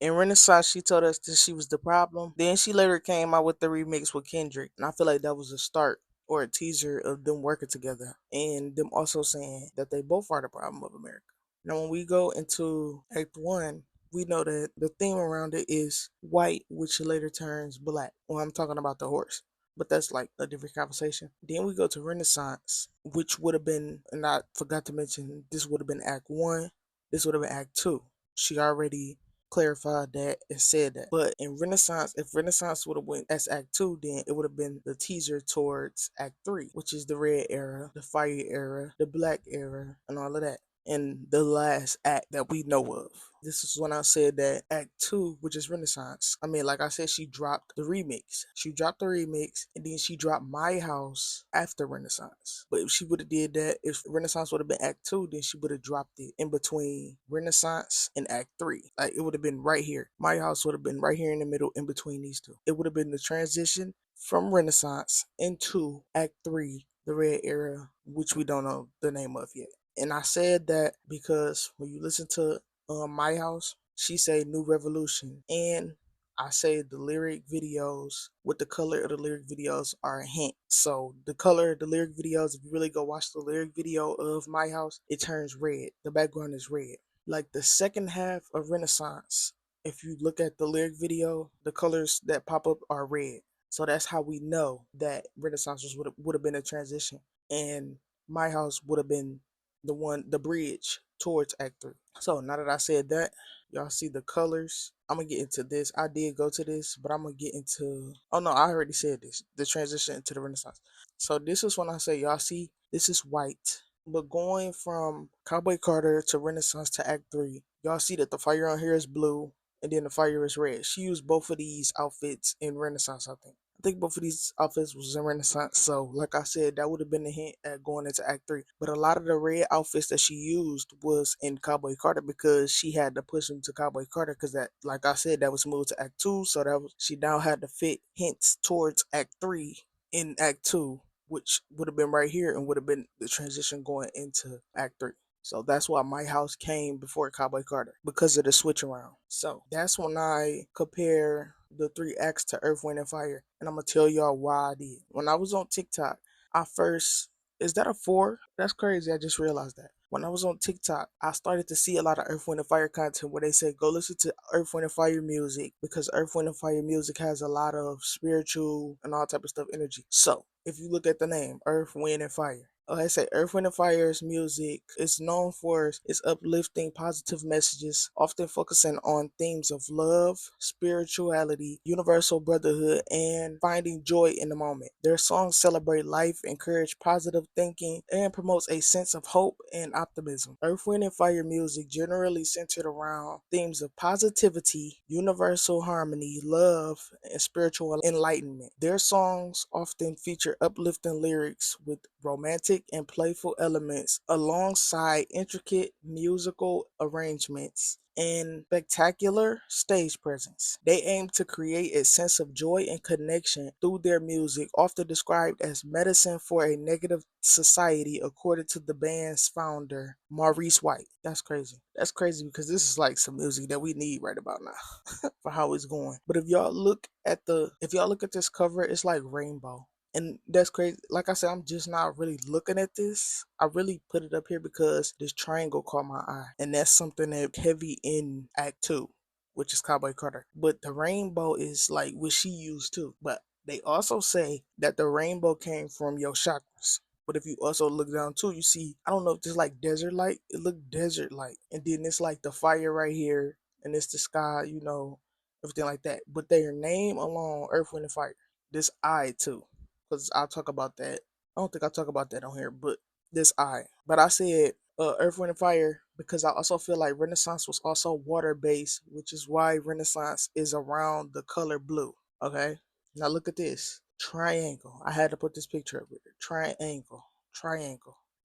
In Renaissance, she told us that she was the problem. Then she later came out with the remix with Kendrick, and I feel like that was a start or a teaser of them working together and them also saying that they both are the problem of America. Now, when we go into Act One, we know that the theme around it is white, which later turns black. Well, I'm talking about the horse, but that's like a different conversation. Then we go to Renaissance, which would have been, and I forgot to mention, this would have been Act One. This would have been Act Two. She already clarified that and said that. But in Renaissance, if Renaissance would have went as Act Two, then it would have been the teaser towards Act Three, which is the red era, the fire era, the black era, and all of that. And the last act that we know of. This is when I said that Act Two, which is Renaissance. I mean, like I said, she dropped the remix. She dropped the remix, and then she dropped My House after Renaissance. But if she would have did that, if Renaissance would have been Act Two, then she would have dropped it in between Renaissance and Act Three. Like it would have been right here. My House would have been right here in the middle, in between these two. It would have been the transition from Renaissance into Act Three, the Red Era, which we don't know the name of yet. And I said that because when you listen to My House, she say New Revolution. And I say the lyric videos with the color of the lyric videos are a hint. So the color of the lyric videos, if you really go watch the lyric video of My House, it turns red. The background is red. Like the second half of Renaissance, if you look at the lyric video, the colors that pop up are red. So that's how we know that Renaissance would have been a transition. And My House would have been the bridge towards Act Three. So now that I said that, y'all see the colors. I'm gonna get into this. I did go to this, but I'm gonna get into. Oh no, I already said this. The transition into the Renaissance. So this is when I say y'all see this is white, but going from Cowboy Carter to Renaissance to Act Three, y'all see that the fire on here is blue and then the fire is red. She used both of these outfits in Renaissance, I think. I think both of these outfits was in Renaissance. So, like I said, that would have been a hint at going into Act Three. But a lot of the red outfits that she used was in Cowboy Carter because she had to push him to Cowboy Carter because that, like I said, that was moved to Act Two. So that was she now had to fit hints towards Act Three in Act Two, which would have been right here and would have been the transition going into Act Three. So that's why My House came before Cowboy Carter because of the switch around. So that's when I compare the three acts to Earth, Wind, and Fire. And I'm going to tell y'all why I did. When I was on TikTok, I first, is that a four? That's crazy. I just realized that. When I was on TikTok, I started to see a lot of Earth, Wind, and Fire content where they said, go listen to Earth, Wind, and Fire music because Earth, Wind, and Fire music has a lot of spiritual and all type of stuff energy. So if you look at the name, Earth, Wind, and Fire, like I say, Earth, Wind, and Fire's music is known for its uplifting, positive messages, often focusing on themes of love, spirituality, universal brotherhood, and finding joy in the moment. Their songs celebrate life, encourage positive thinking, and promotes a sense of hope and optimism. Earth, Wind, and Fire music generally centered around themes of positivity, universal harmony, love, and spiritual enlightenment. Their songs often feature uplifting lyrics with romantic and playful elements alongside intricate musical arrangements and spectacular stage presence. They aim to create a sense of joy and connection through their music, often described as medicine for a negative society, according to the band's founder, Maurice White. That's crazy. That's crazy because this is like some music that we need right about now for how it's going. But if y'all look at this cover, it's like rainbow. And that's crazy. Like I said, I'm just not really looking at this. I really put it up here because this triangle caught my eye. And that's something that heavy in Act 2, which is Cowboy Carter. But the rainbow is like what she used too. But they also say that the rainbow came from your chakras. But if you also look down too, you see, I don't know if this like desert light. It looked desert light. And then it's like the fire right here. And it's the sky, everything like that. But their name alone, Earth, Wind, and Fire. This I too because I'll talk about that. I don't think I'll talk about that on here, but this I. But I said Earth, Wind, and Fire because I also feel like Renaissance was also water based, which is why Renaissance is around the color blue. Okay, now look at this triangle. I had to put this picture up with it. Triangle.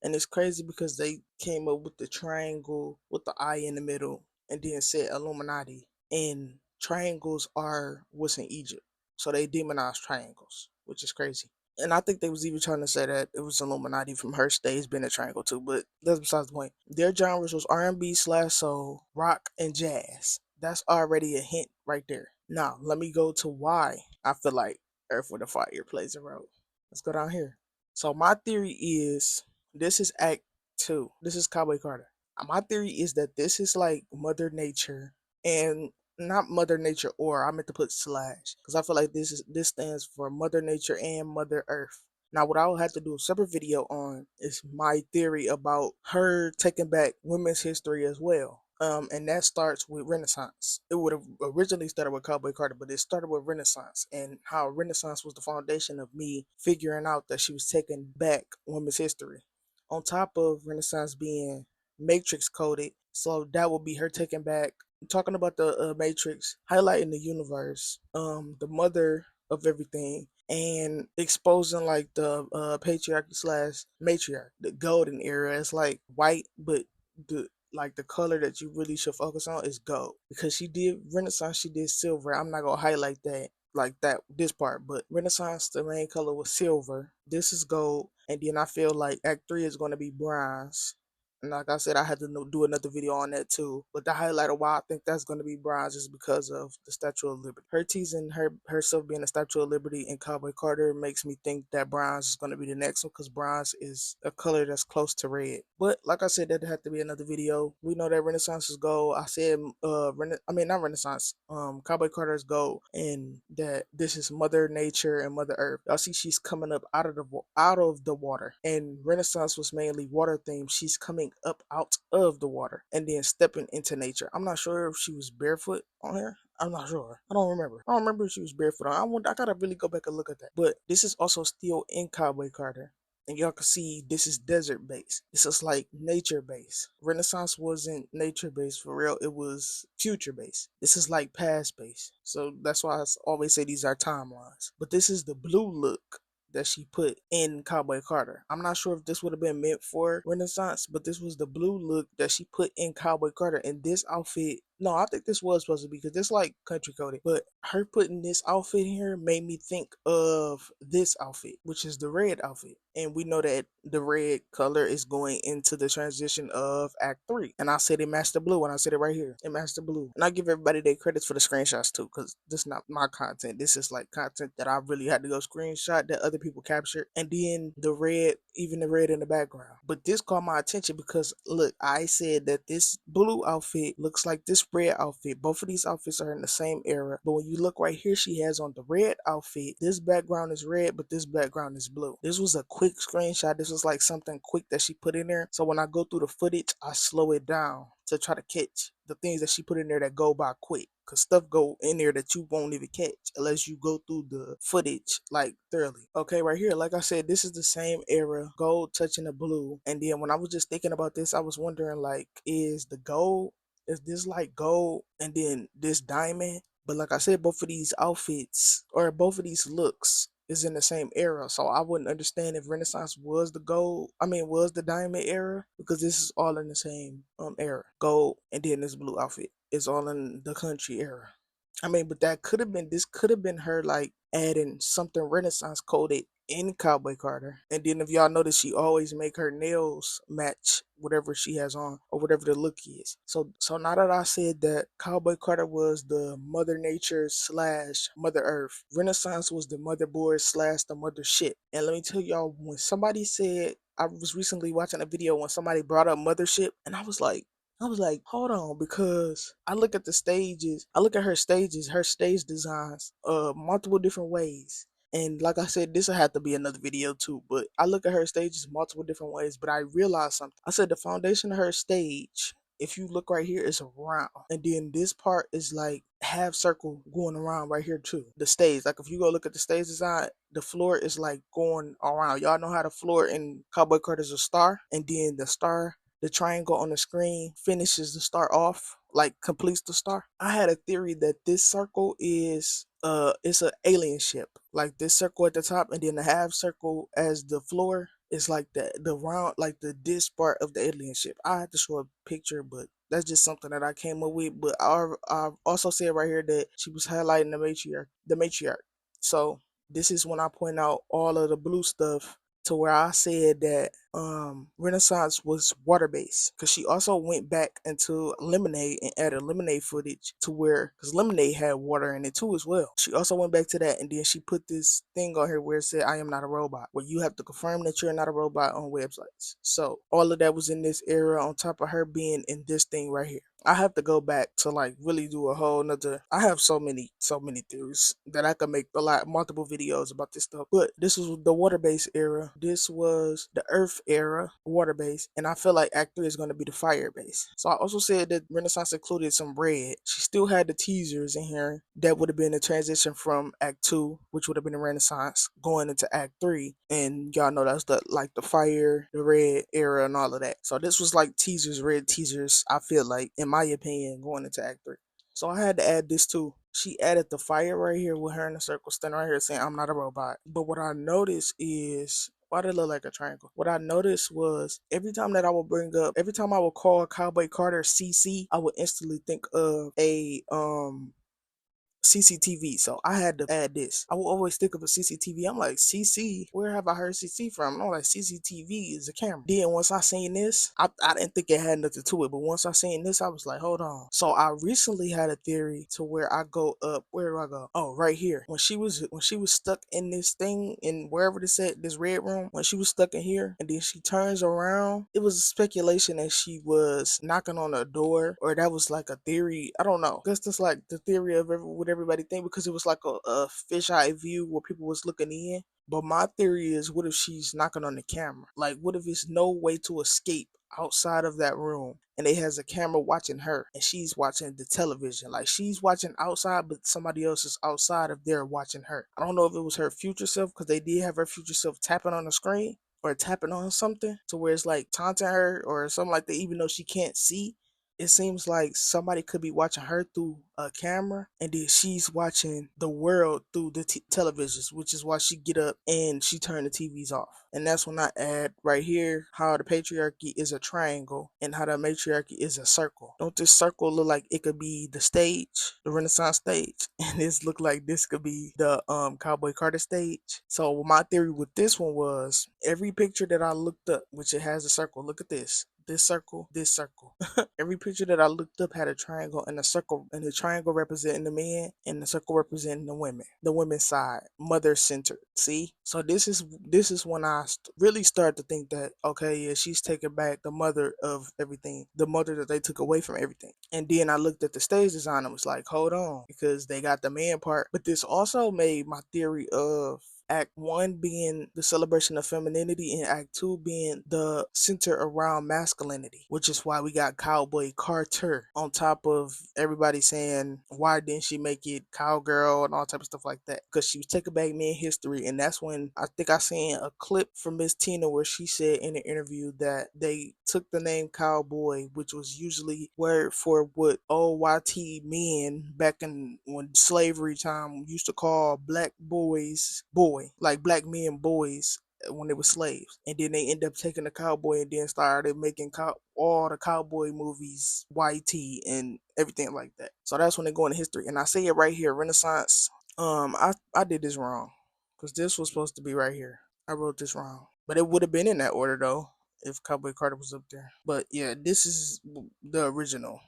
And it's crazy because they came up with the triangle with the eye in the middle and then said Illuminati. And triangles are what's in Egypt. So they demonize triangles, which is crazy. And I think they was even trying to say that it was Illuminati from her stage being a triangle too, but that's besides the point. Their genres was R&B slash soul, rock, and jazz. That's already a hint right there. Now, let me go to why I feel like Earth with a Fire plays a role. Let's go down here. So my theory is this is Act Two. This is Cowboy Carter. My theory is that this is like Mother Nature, and not Mother Nature, or I meant to put slash, because I feel like this stands for Mother Nature and Mother Earth. Now, what I will have to do a separate video on is my theory about her taking back women's history as well. And that starts with Renaissance. It would have originally started with Cowboy Carter, but it started with Renaissance, and how Renaissance was the foundation of me figuring out that she was taking back women's history. On top of Renaissance being Matrix coded, so that would be her taking back, talking about the Matrix, highlighting the universe, the mother of everything, and exposing like the patriarchy slash matriarch, the golden era. It's like white, but the like the color that you really should focus on is gold, because she did Renaissance, she did silver. I'm not gonna highlight that like that this part, but Renaissance, the main color was silver. This is gold, and then I feel like Act Three is gonna be bronze. And like I said, I had to do another video on that too. But the highlight of why I think that's going to be bronze is because of the Statue of Liberty. Her teasing herself being a Statue of Liberty in Cowboy Carter makes me think that bronze is going to be the next one, because bronze is a color that's close to red. But like I said, that had to be another video. We know that Renaissance is gold. I said, not Renaissance. Cowboy Carter is gold, and that this is Mother Nature and Mother Earth. Y'all see, she's coming up out of the water, and Renaissance was mainly water themed. She's coming up out of the water and then stepping into nature. I'm not sure if she was barefoot on her. I'm not sure. I don't remember. I don't remember if she was barefoot on. I gotta really go back and look at that. But this is also still in Cowboy Carter. And y'all can see this is desert based. This is like nature based. Renaissance wasn't nature based for real. It was future based. This is like past based. So that's why I always say these are timelines. But this is the blue look that she put in Cowboy Carter. I'm not sure if this would have been meant for Renaissance, but this was the blue look that she put in Cowboy Carter. And this outfit, no, I think this was supposed to be, because this like country coded. But her putting this outfit here made me think of this outfit, which is the red outfit. And we know that the red color is going into the transition of Act 3. And I said it matched the blue, and I said it right here. It matched the blue. And I give everybody their credits for the screenshots too, because this is not my content. This is like content that I really had to go screenshot that other people captured. And then the red, even the red in the background. But this caught my attention because, look, I said that this blue outfit looks like this red outfit. Both of these outfits are in the same era. But when you look right here, she has on the red outfit. This background is red, but this background is blue. This was a quick screenshot. This was like something quick that she put in there. So when I go through the footage, I slow it down to try to catch the things that she put in there that go by quick. Cause stuff go in there that you won't even catch unless you go through the footage like thoroughly. Okay, right here, like I said, this is the same era, gold touching the blue. And then when I was just thinking about this, I was wondering, like, is this like gold and then this diamond? But like I said, both of these outfits or both of these looks is in the same era. So I wouldn't understand if Renaissance was was the diamond era, because this is all in the same era. Gold and then this blue outfit is all in the country era. But this could have been her like adding something Renaissance coded in Cowboy Carter. And then if y'all notice, she always make her nails match whatever she has on or whatever the look is. So now that I said that Cowboy Carter was the Mother Nature slash Mother Earth, Renaissance was the motherboard slash the mothership. And let me tell y'all, when somebody said, I was recently watching a video when somebody brought up mothership, and I was like, hold on, because I look at her stage designs, multiple different ways. And like I said, this will have to be another video too, but I look at her stages multiple different ways, but I realized something. I said the foundation of her stage, if you look right here, is round. And then this part is like half circle going around right here too. The stage, like if you go look at the stage design, the floor is like going around. Y'all know how the floor in Cowboy Carter is a star, and then the triangle on the screen finishes the star off, like completes the star. I had a theory that this circle is it's an alien ship. Like this circle at the top, and then the half circle as the floor is like the round, like the disc part of the alien ship. I had to show a picture, but that's just something that I came up with. But I also said right here that she was highlighting the matriarch. So this is when I point out all of the blue stuff to where I said that Renaissance was water based, because she also went back into Lemonade and added Lemonade footage to where, because Lemonade had water in it too as well. She also went back to that, and then she put this thing on here where it said I am not a robot, where you have to confirm that you're not a robot on websites. So all of that was in this era, on top of her being in this thing right here. I have to go back to like really do a whole nother. I have so many theories that I could make a lot multiple videos about this stuff. But this was the water based era. This was the earth era, water based, and I feel like Act 3 is gonna be the fire base. So I also said that Renaissance included some red. She still had the teasers in here that would have been a transition from Act 2, which would have been the Renaissance, going into Act 3. And y'all know that's the like the fire, the red era and all of that. So this was like teasers, red teasers, I feel like, in my opinion, going into Act 3. So I had to add this too. She added the fire right here with her in a circle standing right here saying, I'm not a robot. But what I noticed is, why did it look like a triangle? What I noticed was every time that I would bring up, every time I would call Cowboy Carter CC, I would instantly think of a CCTV. So I had to add this. I will always think of a CCTV. I'm like, CC, where have I heard CC from? And I'm like, CCTV is a camera. Then once I seen this, I didn't think it had nothing to it. But once I seen this, I was like, hold on. So I recently had a theory to where I go up. Where do I go? Oh, right here. When she was stuck in this thing in wherever this at, this red room, when she was stuck in here and then she turns around, it was a speculation that she was knocking on a door, or that was like a theory. I don't know. That's just like the theory of what everybody think, because it was like a fisheye view where people was looking in. But my theory is, what if she's knocking on the camera? Like, what if it's no way to escape outside of that room, and it has a camera watching her, and she's watching the television? Like, she's watching outside, but somebody else is outside of there watching her. I don't know if it was her future self, because they did have her future self tapping on the screen or tapping on something to where it's like taunting her or something like that, even though she can't see. It seems like somebody could be watching her through a camera, and then she's watching the world through the televisions, which is why she get up and she turn the TVs off. And that's when I add right here how the patriarchy is a triangle and how the matriarchy is a circle. Don't this circle look like it could be the stage, the Renaissance stage, and this look like this could be the Cowboy Carter stage? So my theory with this one was, every picture that I looked up, which it has a circle. Look at this circle, this circle. Every picture that I looked up had a triangle and a circle, and the triangle representing the men and the circle representing the women. The women's side, mother centered. See, so this is when I really start to think that, okay, yeah, she's taking back the mother of everything, the mother that they took away from everything. And then I looked at the stage design and was like, hold on, because they got the man part, but this also made my theory of Act 1 being the celebration of femininity and Act 2 being the center around masculinity, which is why we got Cowboy Carter on top of everybody saying, why didn't she make it Cowgirl and all type of stuff like that? Because she was taking back men history. And that's when I think I seen a clip from Miss Tina where she said in an interview that they took the name Cowboy, which was usually word for what OYT men back in when slavery time used to call black boys like black men boys when they were slaves. And then they end up taking the cowboy and then started making all the cowboy movies YT and everything like that. So that's when they go into history. And I say it right here, Renaissance. I did this wrong, because this was supposed to be right here. I wrote this wrong, but it would have been in that order though if Cowboy Carter was up there. But yeah, this is the original.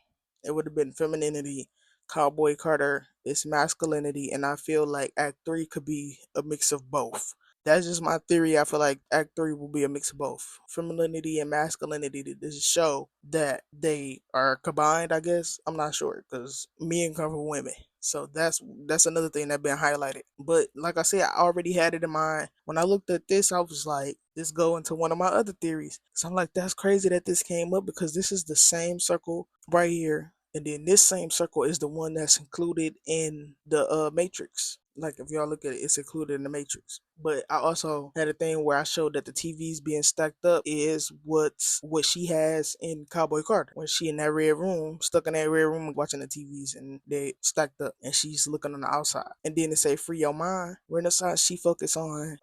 It would have been femininity. Cowboy Carter is masculinity, and I feel like Act 3 could be a mix of both. That's just my theory. I feel like Act 3 will be a mix of both femininity and masculinity to show that they are combined, I guess. I'm not sure, because men come from women. So that's another thing that been highlighted. But like I said, I already had it in mind. When I looked at this, I was like, this go into one of my other theories. So I'm like, that's crazy that this came up, because this is the same circle right here, and then this same circle is the one that's included in the Matrix. Like, if y'all look at it, it's included in the Matrix. But I also had a thing where I showed that the TVs being stacked up is what she has in Cowboy Carter, when she in that red room, stuck in that red room watching the TVs, and they stacked up, and she's looking on the outside. And then it say free your mind. Renaissance, she focused on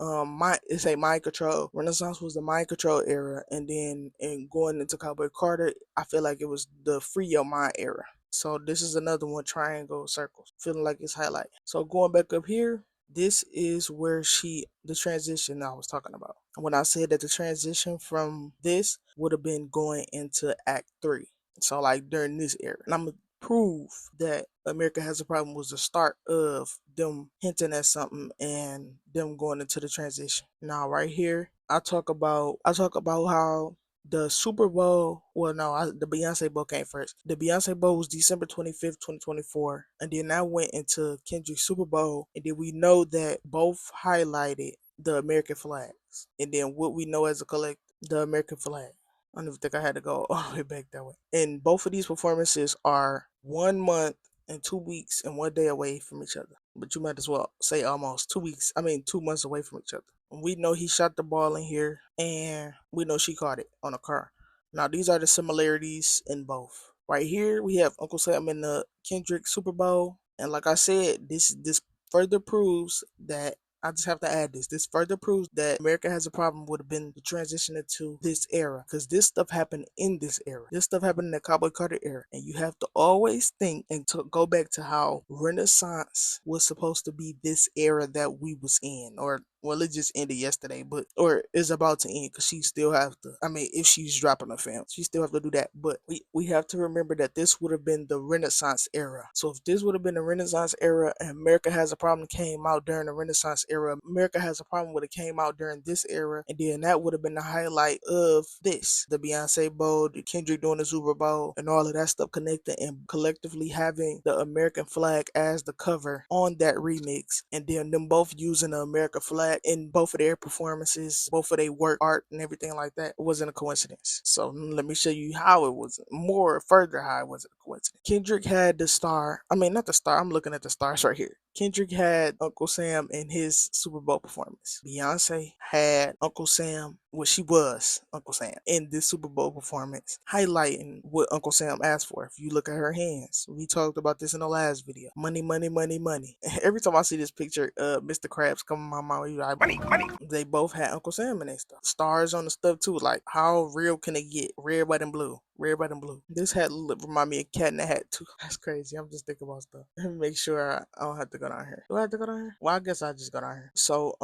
it say mind control. Renaissance was the mind control era, and then and going into Cowboy Carter, I feel like it was the free your mind era. So this is another one, triangle circles, feeling like it's highlight. So going back up here, This is where the transition I was talking about. When I said that the transition from this would have been going into Act 3. So, like, during this era. And I'm going to prove that America Has a Problem was the start of them hinting at something and them going into the transition. Now, right here, I talk about how the Super Bowl, well, no, the Beyonce Bowl came first. The Beyonce Bowl was December 25th, 2024. And then I went into Kendrick's Super Bowl. And then we know that both highlighted the American flags. And then what we know as a collective, the American flag. I don't even think I had to go all the way back that way. And both of these performances are 1 month and 2 weeks and 1 day away from each other. But you might as well say almost 2 weeks, 2 months away from each other. We know he shot the ball in here, and we know she caught it on a car. Now, these are the similarities in both. Right here, we have Uncle Sam in the Kendrick Super Bowl. And like I said, this further proves that I just have to add this. This further proves that America Has a Problem would have been the transition into this era. Because this stuff happened in this era. This stuff happened in the Cowboy Carter era. And you have to always think and to go back to how Renaissance was supposed to be this era that we was in. Or, well, it just ended yesterday, but, or is about to end because she still have to, if she's dropping a film, she still have to do that. But we have to remember that this would have been the Renaissance era. So if this would have been the Renaissance era and America Has a Problem came out during the Renaissance era, America Has a Problem would have came out during this era, and then that would have been the highlight of this, the Beyonce Bowl, the Kendrick doing the Super Bowl, and all of that stuff connected, and collectively having the American flag as the cover on that remix, and then them both using the American flag in both of their performances, both of their work, art, and everything like that. It wasn't a coincidence. So let me show you how it was more further how it wasn't a coincidence. Kendrick had the star. Not the star. I'm looking at the stars right here. Kendrick had Uncle Sam in his Super Bowl performance. Beyonce had Uncle Sam, she was Uncle Sam in this Super Bowl performance, highlighting what Uncle Sam asked for. If you look at her hands, we talked about this in the last video. Money, money, money, money. Every time I see this picture, Mr. Krabs come in my mind, he's like, money, money. They both had Uncle Sam in their stuff. Stars on the stuff too. Like, how real can it get? Red, white, and blue. Red, white, and blue. This hat remind me of Cat in the Hat too. That's crazy. I'm just thinking about stuff. Let me make sure I don't have to go down here. Do I have to go down here? Well, I guess I just go down here. So,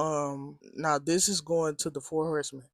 now this is going to the Four Horsemen.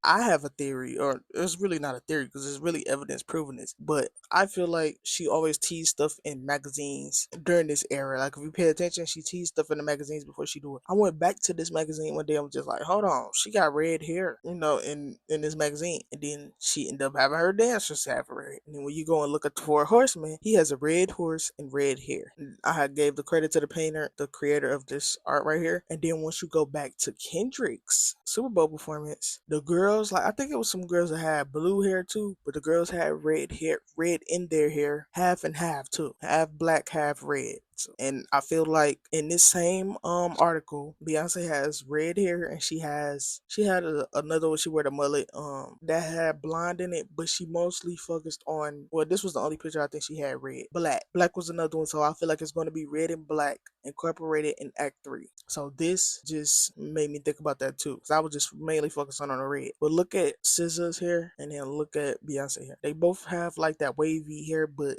I have a theory, or it's really not a theory because there's really evidence proving this, but I feel like she always teased stuff in magazines during this era. Like, if you pay attention, she teased stuff in the magazines before she do it. I went back to this magazine one day. I'm just like, hold on, she got red hair, in this magazine, and then she ended up having her dancers have red. And then when you go and look at the Four Horsemen, he has a red horse and red hair. And I had gave the credit to the painter, the creator of this art right here. And then once you go back to Kendrick's Super Bowl performance, the girls, like, I think it was some girls that had blue hair too, but the girls had red hair, red in their hair, half and half too, half black, half red. And I feel like in this same article, Beyonce has red hair, and she had another one. She wear the mullet that had blonde in it, but she mostly focused on, well, this was the only picture I think she had red. Black was another one, so I feel like it's going to be red and black incorporated in Act 3. So this just made me think about that too, because I was just mainly focusing on the red. But look at SZA's hair, and then look at Beyonce hair. They both have like that wavy hair, but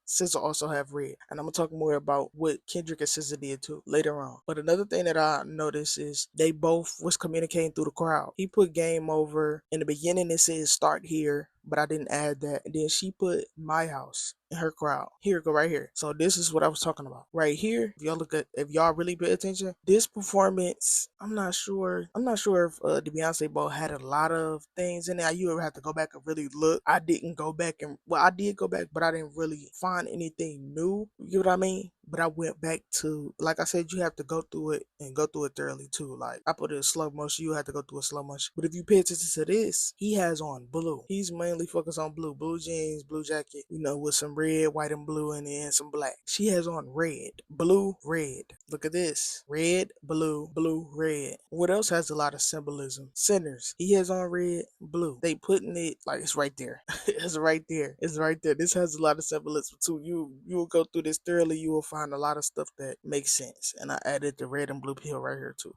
SZA also have red, and I'm gonna talk more about what Kendrick and SZA did too later on. But another thing that I noticed is they both was communicating through the crowd. He put game over in the beginning. It says start here, but I didn't add that. And then she put my house in her crowd. Here, go right here. So this is what I was talking about right here. If y'all really pay attention, this performance, I'm not sure if the Beyonce Bowl had a lot of things in it. You ever have to go back and really look? I didn't go back I did go back, but I didn't really find anything new. You know what I mean? But I went back to, like I said, you have to go through it and go through it thoroughly too. Like, I put it in slow motion, you have to go through it slow motion. But if you pay attention to this, he has on blue. He's mainly focused on blue jeans, blue jacket, with some red, white, and blue, and then some black. She has on red, blue, red. Look at this. Red, blue, blue, red. What else has a lot of symbolism? Sinners. He has on red, blue. They putting it like it's right there. It's right there. It's right there. This has a lot of symbolism too. You will go through this thoroughly. You will find a lot of stuff that makes sense. And I added the red and blue pill right here too.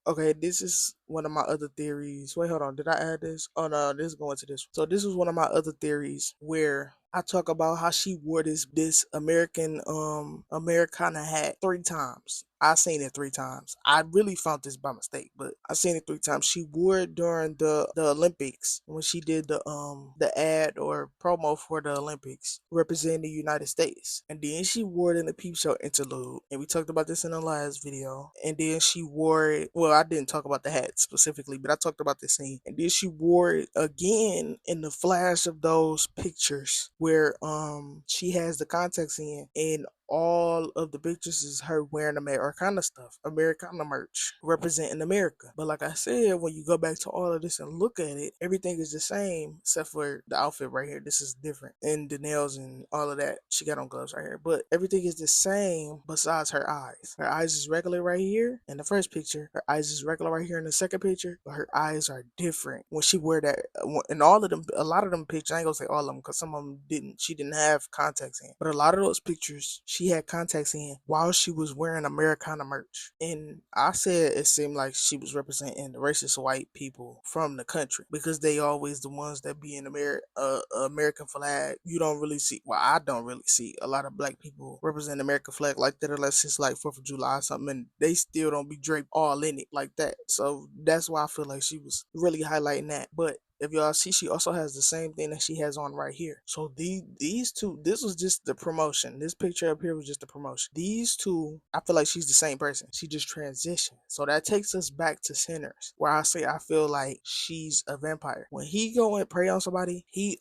Okay, this is one of my other theories. Wait, hold on. Did I add this? Oh no, this is going to this. So this was one of my other theories where I talk about how she wore this Americana hat 3 times. I seen it 3 times. I really found this by mistake, but I seen it 3 times. She wore it during the Olympics when she did the ad or promo for the Olympics representing the United States. And then she wore it in the Peep Show interlude. And we talked about this in the last video. And then she wore it, well, I didn't talk about the hat specifically, but I talked about this scene. And then she wore it again in the flash of those pictures where she has the contacts in, and all of the pictures is her wearing Americana stuff, Americana merch, representing America. But like I said, when you go back to all of this and look at it, everything is the same except for the outfit right here. This is different. And the nails and all of that. She got on gloves right here. But everything is the same besides her eyes. Her eyes is regular right here in the first picture. Her eyes is regular right here in the second picture. But her eyes are different when she wear that. And all of them, a lot of them pictures, I ain't gonna say all of them because some of them didn't. She didn't have contacts in. But a lot of those pictures, she had contacts in while she was wearing Americana merch. And I said it seemed like she was representing the racist white people from the country because they always the ones that be in American flag. You don't really see, well, I don't really see a lot of black people represent the American flag like that unless it's like 4th of July or something, and they still don't be draped all in it like that. So that's why I feel like she was really highlighting that. But if y'all see, she also has the same thing that she has on right here. So these two, this was just the promotion. This picture up here was just the promotion. These two, I feel like she's the same person. She just transitioned. So that takes us back to Sinners, where I say I feel like she's a vampire. When he go and prey on somebody, he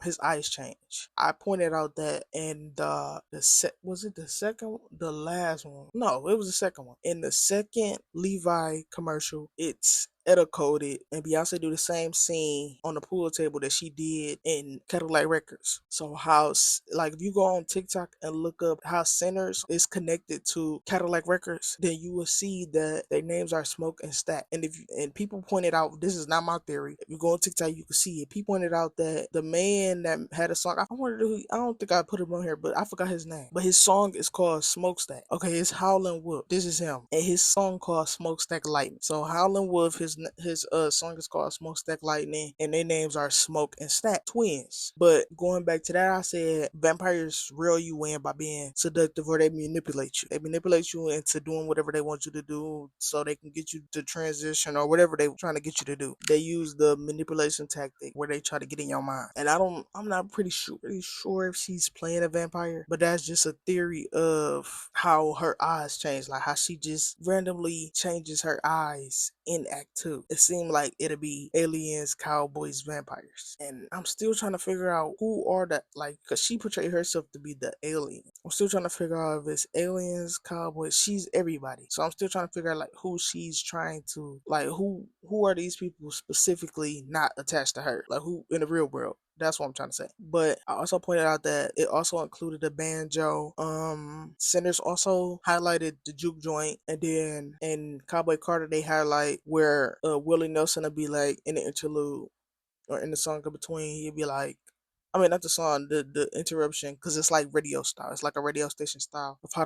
his eyes change. I pointed out that in was it the second, the last one? No, it was the second one. In the second Levi commercial, it's Edda coded, and Beyonce do the same scene on the pool table that she did in Cadillac Records. So how, like, if you go on TikTok and look up how Sinners is connected to Cadillac Records, then you will see that their names are Smoke and Stack. And and people pointed out, this is not my theory. If you go on TikTok, you can see it. People pointed out that the man that had a song, I wonder who, I don't think I put him on here, but I forgot his name. But his song is called Smokestack. Okay, it's Howlin' Wolf. This is him, and his song called Smokestack Lightning. So Howlin' Wolf, his song is called Smokestack Lightning, and their names are Smoke and Stack, twins. But going back to that, I said vampires reel you in by being seductive, or they manipulate you. They manipulate you into doing whatever they want you to do so they can get you to transition or whatever they're trying to get you to do. They use the manipulation tactic where they try to get in your mind. And I'm not pretty sure if she's playing a vampire, but that's just a theory of how her eyes change, like how she just randomly changes her eyes in Act 2. It seemed like it'd be aliens, cowboys, vampires. And I'm still trying to figure out who are the, like, because she portrayed herself to be the alien. I'm still trying to figure out if it's aliens, cowboys, she's everybody. So I'm still trying to figure out, like, who she's trying to, like, who are these people specifically not attached to her? Like, who in the real world? That's what I'm trying to say. But I also pointed out that it also included the banjo. Sinners also highlighted the juke joint, and then in Cowboy Carter they highlight where Willie Nelson would be like in the interlude or in the song in between. He'd be like, I mean, not the song, the interruption, because it's like radio style. It's like a radio station style of how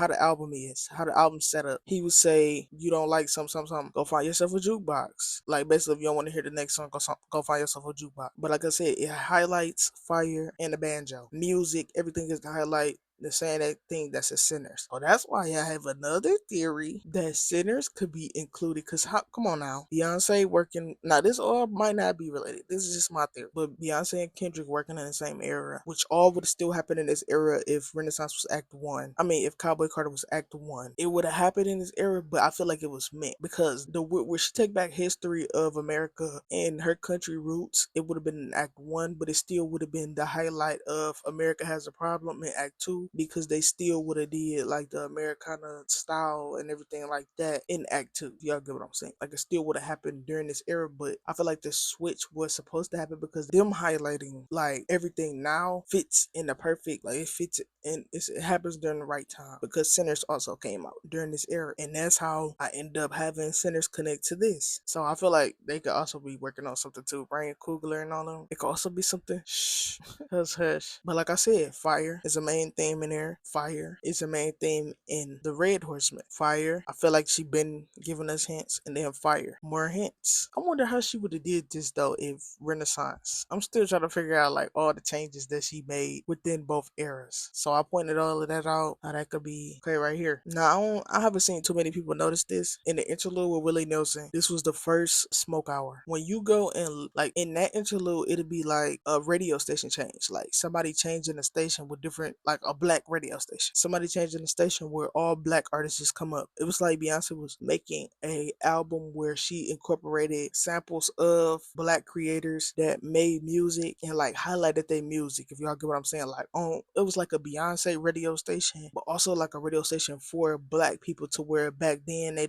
the album is, how the album's set up. He would say, "You don't like something, go find yourself a jukebox." Like basically, if you don't want to hear the next song, go find yourself a jukebox. But like I said, it highlights fire and the banjo, music, everything is to highlight the saying that thing that's a Sinners. So that's why I have another theory that Sinners could be included. Cause come on now, Beyonce working, now this all might not be related. This is just my theory. But Beyonce and Kendrick working in the same era, which all would still happen in this era if Renaissance was Act 1. I mean, if Cowboy Carter was Act 1. It would have happened in this era, but I feel like it was meant. Because where she take back history of America and her country roots, it would have been in Act 1, but it still would have been the highlight of America Has a Problem in Act 2, because they still would have did like the Americana style and everything like that in Act 2. Y'all get what I'm saying? Like it still would have happened during this era, but I feel like the switch was supposed to happen because them highlighting like everything now fits in the perfect, like it fits and it happens during the right time because Sinners also came out during this era, and that's how I end up having Sinners connect to this. So I feel like they could also be working on something too. Brian Coogler and all them. It could also be something. Shh, hush, hush. But like I said, fire is a main thing theme in there, fire. It's a main theme in the Red Horseman, fire. I feel like she been giving us hints, and then fire, more hints. I wonder how she would have did this though if Renaissance. I'm still trying to figure out like all the changes that she made within both eras. So I pointed all of that out. How that could be okay right here. Now I haven't seen too many people notice this in the interlude with Willie Nelson. This was the first smoke hour. When you go and like in that interlude, it'll be like a radio station change, like somebody changing the station with different, like a black radio station. Somebody changing the station where all black artists just come up. It was like Beyonce was making a album where she incorporated samples of black creators that made music and like highlighted their music. If y'all get what I'm saying, like it was like a Beyonce radio station, but also like a radio station for black people, to where back then we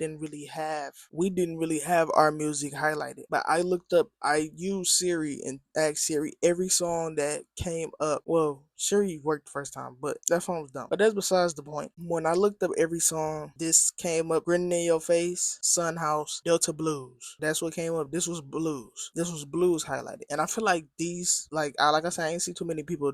didn't really have our music highlighted. But I used Siri and asked Siri every song that came up. Well, Siri worked the first time, but that phone was dumb. But that's besides the point. When I looked up every song, this came up: Grinning in Your Face, Sun House, Delta Blues. That's what came up. This was blues. This was blues highlighted. And I feel like these, like I said, I ain't see too many people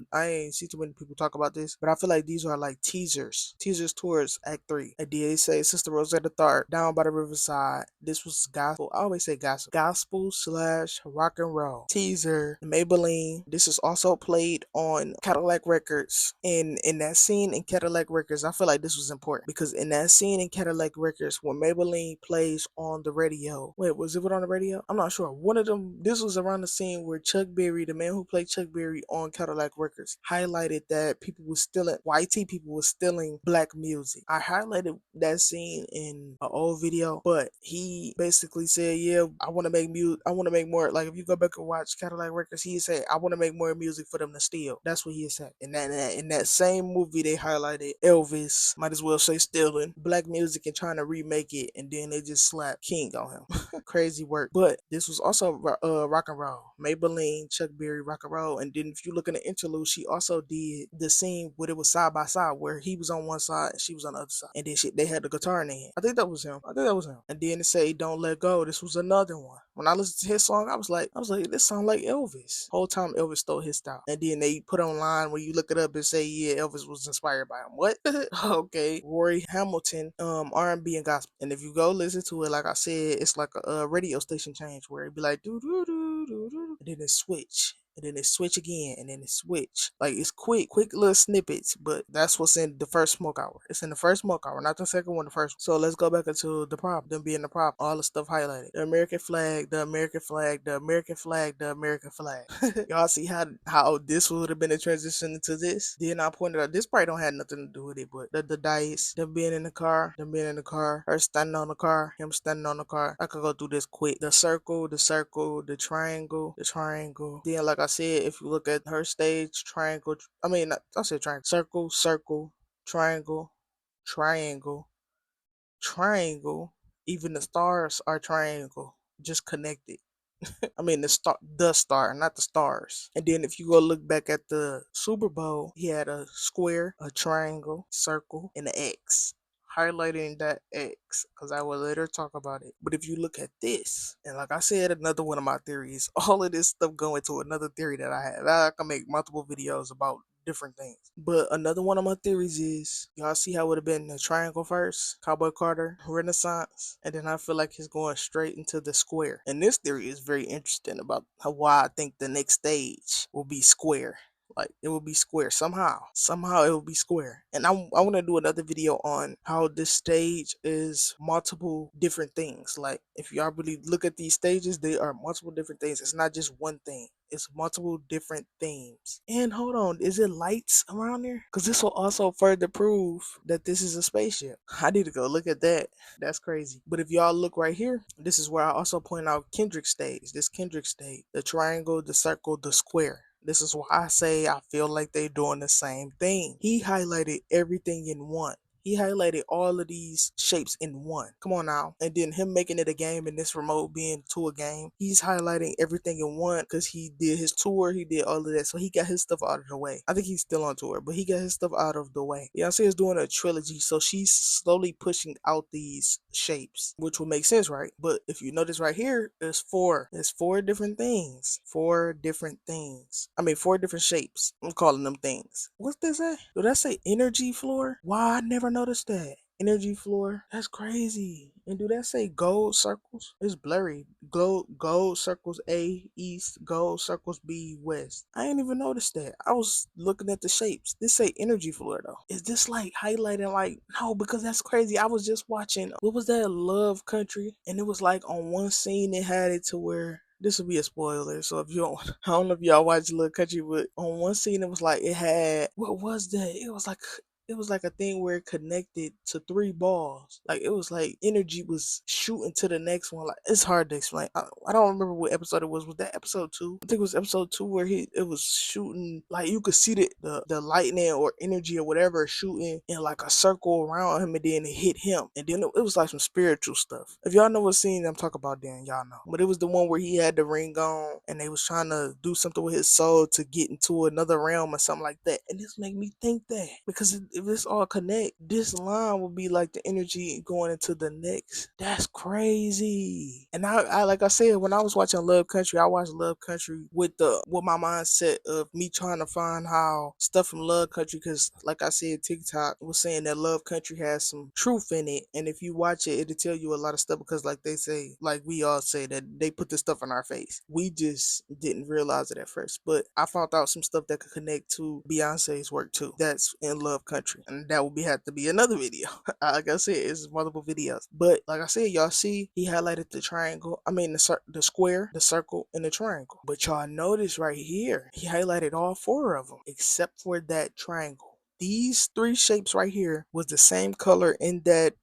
talk about this, but I feel like these are like teasers towards Act 3. And they say Sister Rosetta Tharpe, Down by the Riverside. This was gospel. I always say gospel / rock and roll. Teaser, Maybelline. This is also played on Cadillac Records. And in that scene in Cadillac Records, I feel like this was important, because in that scene in Cadillac Records, when Maybelline plays on the radio, wait, was it on the radio? I'm not sure. One of them, this was around the scene where Chuck Berry, the man who played Chuck Berry on Cadillac Records, highlighted that YT people was stealing black music. I highlighted that scene in an old video, but he basically said, yeah, I want to make music. I want to make more. Like, if you go back and watch Cadillac Records, he said, I want to make more music for them to steal. That's what he said. In that same movie, they highlighted Elvis, might as well say stealing black music and trying to remake it, and then they just slapped King on him. Crazy work. But this was also rock and roll. Maybelline, Chuck Berry, rock and roll. And then if you look in the interlude, she also did the scene where it was side by side, where he was on one side and she was on the other side, and then they had the guitar in their hand. I think that was him. And then it say Don't Let Go. This was another one. When I listened to his song, I was like, this sound like Elvis. Whole time Elvis stole his style. And then they put online where you look it up and say, yeah, Elvis was inspired by him. What? Okay. Rory Hamilton, R&B and gospel. And if you go listen to it, like I said, it's like a radio station change where it'd be like do do do do do, and then it switch. And then it switch again, and then it switch. Like, it's quick little snippets, but that's what's in the first smoke hour. It's in the first smoke hour, not the second one, the first one. So let's go back into the prop, them being the prop, all the stuff highlighted. The American flag, the American flag, the American flag, the American flag. Y'all see how this would have been a transition into this? Then I pointed out, this probably don't have nothing to do with it, but the dice, them being in the car, her standing on the car, him standing on the car. I could go through this quick. The circle, the triangle. Then, like I said, if you look at her stage, triangle, I said triangle, circle, triangle, triangle. Even the stars are triangle, just connected. The star, not the stars. And then if you go look back at the Super Bowl, he had a square, a triangle, circle, and an X. Highlighting that X, because I will later talk about it. But if you look at this, and like I said, another one of my theories, all of this stuff going to another theory that I have. I can make multiple videos about different things. But another one of my theories is, y'all see how it would have been the triangle first, Cowboy Carter, Renaissance, and then I feel like he's going straight into the square. And this theory is very interesting about why I think the next stage will be square. Like, it will be square somehow it will be square. And I want to do another video on how this stage is multiple different things. Like, if y'all really look at these stages, they are multiple different things. It's not just one thing. It's multiple different themes. And hold on, is it lights around there? Because this will also further prove that this is a spaceship. I need to go look at that. That's crazy. But if y'all look right here, this is where I also point out Kendrick stage. This Kendrick stage. The triangle, the circle, the square. This is why I say I feel like they're doing the same thing. He highlighted everything in one. He highlighted all of these shapes in one. Come on now. And then him making it a game and this remote being to a game. He's highlighting everything in one because he did his tour. He did all of that. So he got his stuff out of the way. I think he's still on tour, but he got his stuff out of the way. Beyonce is doing a trilogy. So she's slowly pushing out these shapes, which would make sense, right? But if you notice right here, there's four. There's four different things. Four different things. I mean, four different shapes. I'm calling them things. What's this say? Did that say energy floor? Why I never noticed that. Energy floor. That's crazy. And do that say gold circles? It's blurry. Gold circles A east, gold circles B west. I ain't even noticed that. I was looking at the shapes. This say energy floor though. Is this like highlighting like no, because that's crazy. I was just watching what was that Love Country? And it was like on one scene it had it to where this will be a spoiler. So if you don't, I don't know if y'all watch Love Country, but on one scene it was like it had what was that? It was like a thing where it connected to three balls. Like it was like energy was shooting to the next one. Like it's hard to explain. I don't remember what episode it was. Was that episode 2? I think it was episode 2 where it was shooting like you could see the lightning or energy or whatever shooting in like a circle around him and then it hit him. And then it was like some spiritual stuff. If y'all know what scene I'm talking about, then y'all know. But it was the one where he had the ring on and they was trying to do something with his soul to get into another realm or something like that. And this made me think that because if this all connect, this line would be like the energy going into the next. That's crazy. And I like I said, when I was watching Love Country, I watched Love Country with my mindset of me trying to find how stuff from Love Country, because like I said, TikTok was saying that Love Country has some truth in it, and if you watch it, it'll tell you a lot of stuff because like they say, like we all say that they put this stuff in our face. We just didn't realize it at first, but I found out some stuff that could connect to Beyonce's work too. That's in Love Country, and that would have to be another video. Like I said, it's multiple videos, but like I said, y'all see he highlighted the triangle. I mean the square, the circle, and the triangle. But y'all notice right here, he highlighted all four of them except for that triangle. These three shapes right here was the same color in that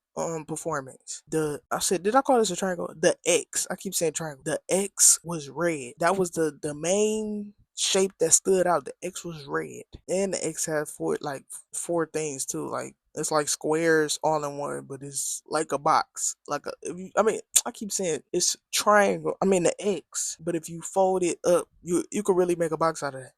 performance. I said, did I call this a triangle? The X. I keep saying triangle. The X was red. That was the main shape that stood out. The X was red. And the X had four things too. Like it's like squares all in one, but it's like a box. Like I mean, I keep saying it's triangle. I mean the X, but if you fold it up, you could really make a box out of that.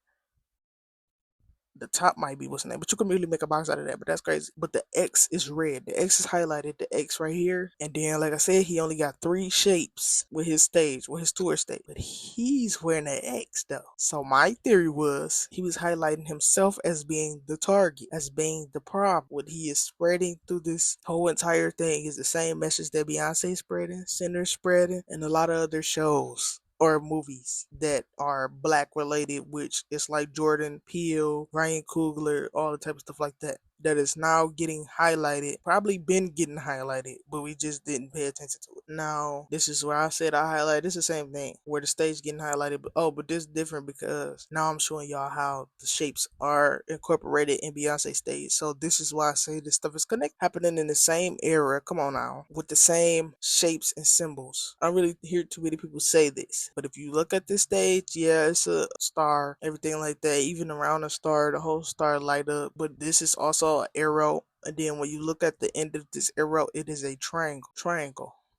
The top might be what's the name, but you can really make a box out of that. But that's crazy. But the X is red. The X is highlighted. The X right here. And then, like I said, he only got three shapes with his tour stage. But he's wearing an X though. So my theory was he was highlighting himself as being the target, as being the problem. What he is spreading through this whole entire thing is the same message that Beyonce spreading, Sinner spreading, and a lot of other shows or movies that are black related, which is like Jordan Peele, Ryan Coogler, all the type of stuff like that. That is now getting highlighted, probably been getting highlighted, but we just didn't pay attention to it. Now, this is where I said I highlight. This is the same thing where the stage getting highlighted, but this is different because now I'm showing y'all how the shapes are incorporated in Beyonce stage. So this is why I say this stuff is happening in the same era. Come on now, with the same shapes and symbols. I don't really hear too many people say this, but if you look at this stage, yeah, it's a star, everything like that. Even around the star, the whole star light up. But this is also an arrow, and then when you look at the end of this arrow, it is a triangle.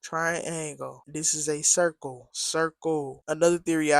Triangle. This is a circle. Another theory